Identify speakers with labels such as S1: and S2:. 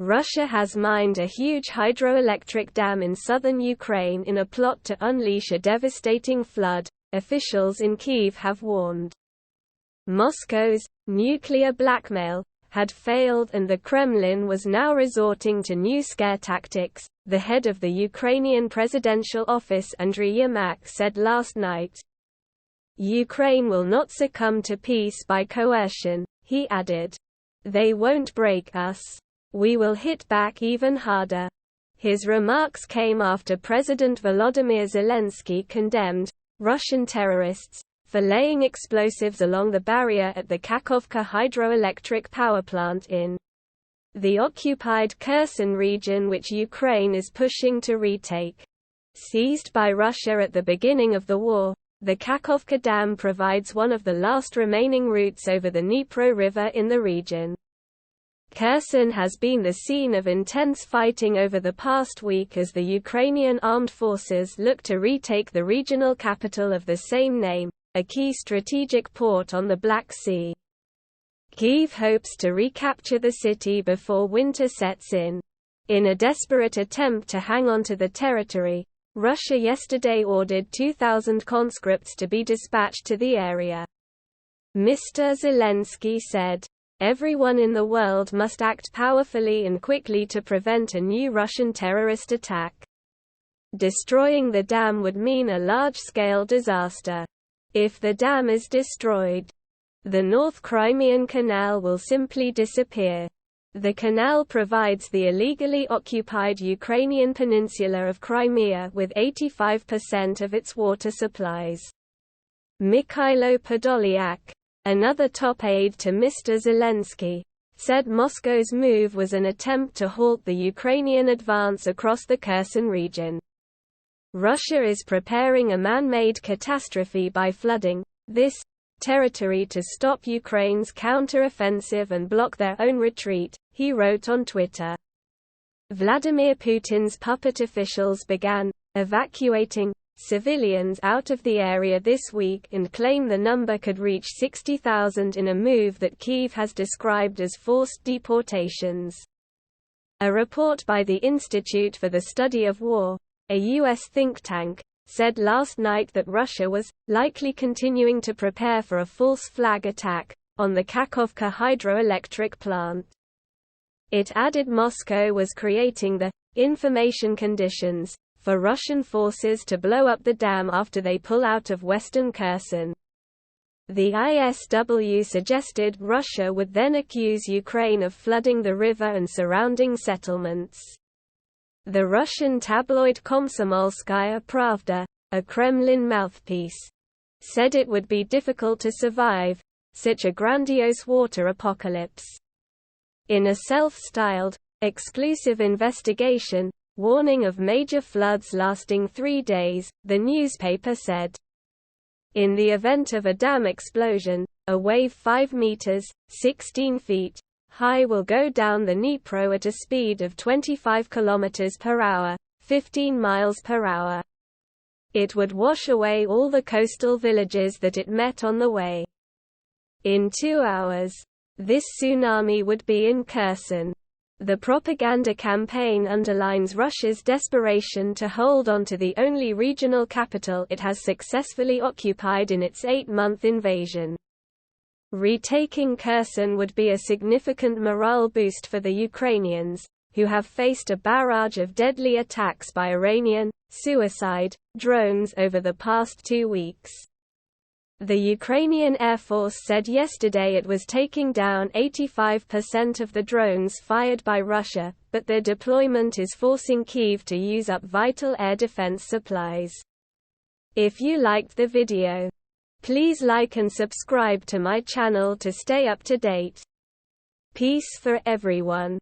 S1: Russia has mined a huge hydroelectric dam in southern Ukraine in a plot to unleash a devastating flood, officials in Kyiv have warned. Moscow's nuclear blackmail had failed and the Kremlin was now resorting to new scare tactics, the head of the Ukrainian presidential office Andriy Yermak said last night. Ukraine will not succumb to peace by coercion, he added. They won't break us. We will hit back even harder. His remarks came after President Volodymyr Zelensky condemned Russian terrorists for laying explosives along the barrier at the Kakhovka hydroelectric power plant in the occupied Kherson region, which Ukraine is pushing to retake. Seized by Russia at the beginning of the war, the Kakhovka Dam provides one of the last remaining routes over the Dnipro River in the region. Kherson has been the scene of intense fighting over the past week as the Ukrainian armed forces look to retake the regional capital of the same name, a key strategic port on the Black Sea. Kyiv hopes to recapture the city before winter sets in. In a desperate attempt to hang on to the territory, Russia yesterday ordered 2,000 conscripts to be dispatched to the area. Mr. Zelensky said, "Everyone in the world must act powerfully and quickly to prevent a new Russian terrorist attack. Destroying the dam would mean a large-scale disaster. If the dam is destroyed, the North Crimean Canal will simply disappear. The canal provides the illegally occupied Ukrainian peninsula of Crimea with 85% of its water supplies." Mikhailo Podolyak, another top aide to Mr. Zelensky, said Moscow's move was an attempt to halt the Ukrainian advance across the Kherson region. Russia is preparing a man-made catastrophe by flooding this territory to stop Ukraine's counter-offensive and block their own retreat, he wrote on Twitter. Vladimir Putin's puppet officials began evacuating civilians out of the area this week and claim the number could reach 60,000 in a move that Kyiv has described as forced deportations. A report by the Institute for the Study of War, a U.S. think tank, said last night that Russia was likely continuing to prepare for a false flag attack on the Kakhovka hydroelectric plant. It added Moscow was creating the information conditions for Russian forces to blow up the dam after they pull out of western Kherson. The ISW suggested Russia would then accuse Ukraine of flooding the river and surrounding settlements. The Russian tabloid Komsomolskaya Pravda, a Kremlin mouthpiece, said it would be difficult to survive such a grandiose water apocalypse. In a self-styled, exclusive investigation, warning of major floods lasting 3 days, the newspaper said. In the event of a dam explosion, a wave 5 meters, 16 feet, high will go down the Dnipro at a speed of 25 kilometers per hour, 15 miles per hour. It would wash away all the coastal villages that it met on the way. In 2 hours, this tsunami would be in Kherson. The propaganda campaign underlines Russia's desperation to hold on to the only regional capital it has successfully occupied in its 8-month invasion. Retaking Kherson would be a significant morale boost for the Ukrainians, who have faced a barrage of deadly attacks by Iranian suicide drones over the past 2 weeks. The Ukrainian Air Force said yesterday it was taking down 85% of the drones fired by Russia, but their deployment is forcing Kyiv to use up vital air defense supplies. If you liked the video, please like and subscribe to my channel to stay up to date. Peace for everyone.